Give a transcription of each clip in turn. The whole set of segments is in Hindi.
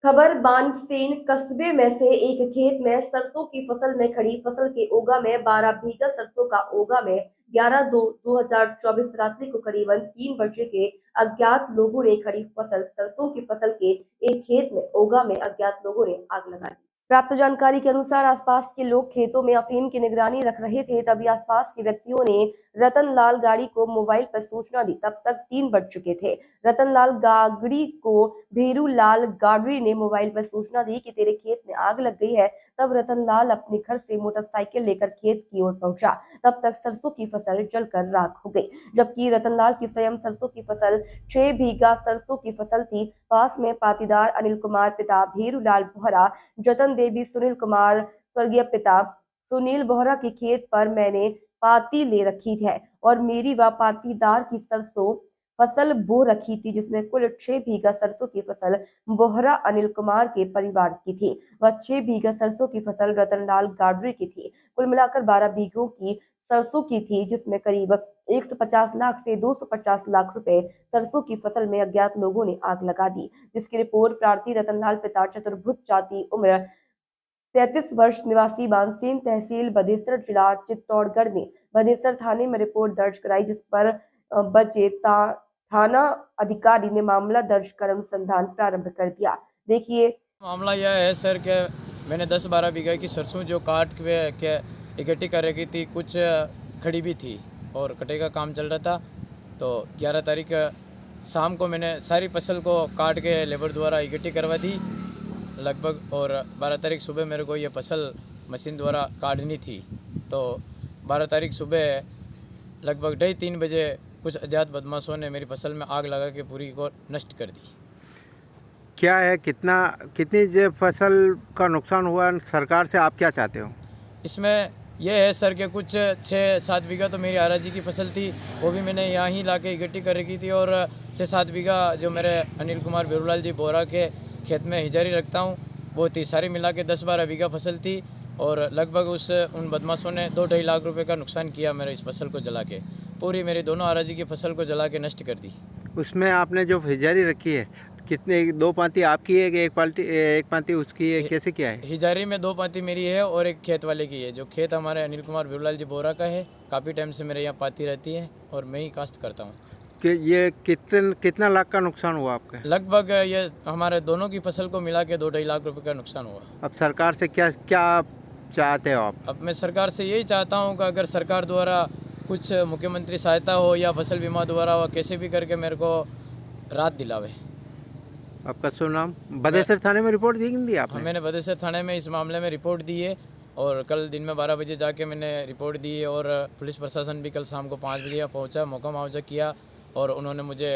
खबर बानसेन कस्बे में से एक खेत में सरसों की फसल में खड़ी फसल के ओगा में 12 बीघा सरसों का ओगा में 11/2/2024 रात्रि को करीबन 3 बजे के अज्ञात लोगों ने खड़ी फसल सरसों की फसल के एक खेत में ओगा में अज्ञात लोगों ने आग लगा दी। प्राप्त जानकारी के अनुसार आसपास के लोग खेतों में अफीम की निगरानी रख रहे थे, तभी आसपास के व्यक्तियों ने रतनलाल गाड़ी को मोबाइल पर सूचना दी। तब तक 3 बज चुके थे। रतनलाल गागड़ी को भेरूलाल गागड़ी ने मोबाइल पर सूचना दी कि तेरे खेत में आग लग गई है। तब रतनलाल अपने घर से मोटरसाइकिल लेकर खेत की ओर पहुंचा। तब तक सरसों की फसल जलकर राख हो गई, जबकि रतनलाल की स्वयं सरसों की फसल 6 बीघा सरसों की फसल थी। पास में पाटीदार अनिल कुमार पिता भेरूलाल बोहरा, जतन देवी सुनील कुमार स्वर्गीय पिता सुनील बोहरा के खेत पर मैंने पाती ले रखी है और मेरी व पाटीदार की सरसों फसल बो रखी थी, जिसमें कुल 6 बीघा सरसों की फसल बोहरा अनिल कुमार के परिवार की थी व 6 बीघा सरसों की फसल रतनलाल गाडरे की थी। कुल मिलाकर 12 बीघों की सरसों की थी, जिसमें करीब 150 लाख से 250 लाख रुपए सरसों की फसल में अज्ञात लोगों ने आग लगा दी, जिसकी रिपोर्ट प्रार्थी रतनलाल पिता चतुर्भुज जाति उम्र 33 वर्ष निवासी बानसेन तहसील बदेसर जिला चित्तौड़गढ़ ने बदेसर थाने में रिपोर्ट दर्ज कराई, जिस पर बचे थाना अधिकारी ने मामला दर्ज कर अनुसंधान प्रारंभ कर दिया। देखिए मामला यह है सर कि मैंने 10-12 बीघा की सरसों जो काट के इकट्ठी कर रखी थी, कुछ खड़ी भी थी और कटे का काम चल रहा था। तो 11 तारीख शाम को मैंने सारी फसल को काट के लेबर द्वारा इकट्ठी करवा दी लगभग, और 12 तारीख सुबह मेरे को ये फसल मशीन द्वारा काटनी थी। तो 12 तारीख सुबह लगभग 2:30 बजे कुछ अज्ञात बदमाशों ने मेरी फसल में आग लगा के पूरी को नष्ट कर दी। क्या है, कितनी जो फसल का नुकसान हुआ, सरकार से आप क्या चाहते हो? इसमें यह है सर कि कुछ 6-7 बीघा तो मेरी आराजी की फसल थी, वो भी मैंने यहाँ ही लाके इकट्ठी कर रखी थी, और 6-7 बीघा जो मेरे अनिल कुमार भेरूलाल जी बोहरा के खेत में हिजारी रखता हूँ वो थी। सारी मिला के 10-12 बीघा फसल थी, और लगभग उन बदमाशों ने 2-2.5 लाख रुपए का नुकसान किया मेरे इस फसल को जला के। पूरी मेरी दोनों आराजी की फसल को जला के नष्ट कर दी। उसमें आपने जो हिजारी रखी है, कितने, 2 पाती आपकी है कि एक पाती उसकी है, कैसे क्या है? हिजारी में 2 पाती मेरी है और एक खेत वाले की है। जो खेत हमारे अनिल कुमार भेरूलाल जी बोहरा का है, काफ़ी टाइम से मेरे यहाँ पाती रहती है और मैं ही काश्त करता हूँ। कि ये कितना लाख का नुकसान हुआ आपका? लगभग ये हमारे दोनों की फसल को मिला के 2-2.5 लाख रुपए का नुकसान हुआ। अब सरकार से क्या क्या चाहते हो आप? अब मैं सरकार से यही चाहता हूँ कि अगर सरकार द्वारा कुछ मुख्यमंत्री सहायता हो या फसल बीमा द्वारा हो, कैसे भी करके मेरे को राहत दिलावे। आपका शुभ नाम? बदेसर थाने में रिपोर्ट दी नहीं आपने? मैंने बदेसर थाने में इस मामले में रिपोर्ट दी है, और कल दिन में 12 बजे जाके मैंने रिपोर्ट दी है, और पुलिस प्रशासन भी कल शाम को 5 बजे पहुँचा, मौका मुआवजा किया, और उन्होंने मुझे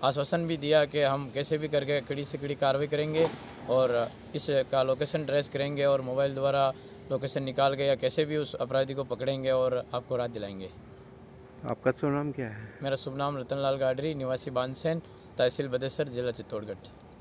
आश्वासन भी दिया कि हम कैसे भी करके कड़ी से कड़ी कार्रवाई करेंगे और इसका लोकेशन ट्रेस करेंगे और मोबाइल द्वारा लोकेशन निकाल के या कैसे भी उस अपराधी को पकड़ेंगे और आपको राहत दिलाएंगे। आपका शुभ नाम क्या है? मेरा शुभ नाम रतनलाल गाडरी, निवासी बानसेन, तहसील बदेसर, जिला चित्तौड़गढ़।